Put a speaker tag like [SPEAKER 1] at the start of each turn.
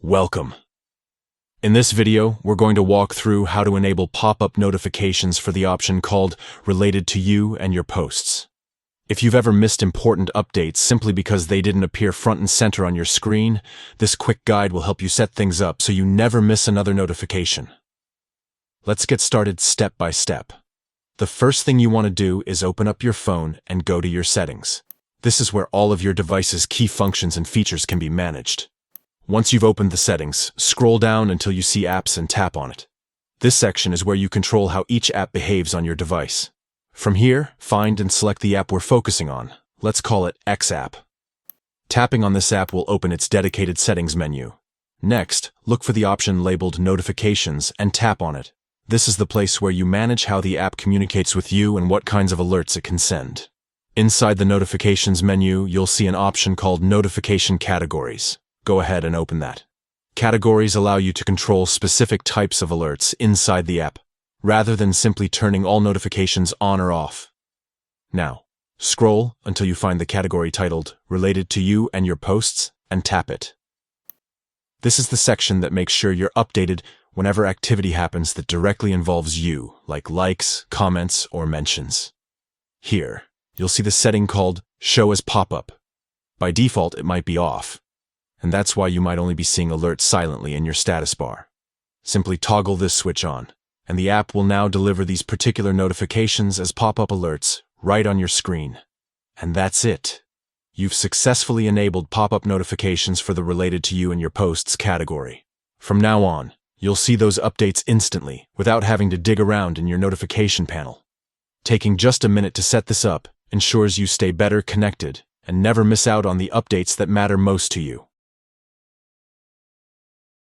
[SPEAKER 1] Welcome. In this video, we're going to walk through how to enable pop-up notifications for the option called Related to You and Your Posts. If you've ever missed important updates simply because they didn't appear front and center on your screen, this quick guide will help you set things up so you never miss another notification. Let's get started step by step. The first thing you want to do is open up your phone and go to your settings. This is where all of your device's key functions and features can be managed. Once you've opened the settings, scroll down until you see Apps and tap on it. This section is where you control how each app behaves on your device. From here, find and select the app we're focusing on. Let's call it X app. Tapping on this app will open its dedicated settings menu. Next, look for the option labeled Notifications and tap on it. This is the place where you manage how the app communicates with you and what kinds of alerts it can send. Inside the Notifications menu, you'll see an option called Notification Categories. Go ahead and open that. Categories allow you to control specific types of alerts inside the app, rather than simply turning all notifications on or off. Now, scroll until you find the category titled Related to You and Your Posts and tap it. This is the section that makes sure you're updated whenever activity happens that directly involves you, like likes, comments, or mentions. Here, you'll see the setting called Show as Pop-up. By default, it might be off, and that's why you might only be seeing alerts silently in your status bar. Simply toggle this switch on, and the app will now deliver these particular notifications as pop-up alerts right on your screen. And that's it. You've successfully enabled pop-up notifications for the Related to You and Your Posts category. From now on, you'll see those updates instantly without having to dig around in your notification panel. Taking just a minute to set this up ensures you stay better connected and never miss out on the updates that matter most to you.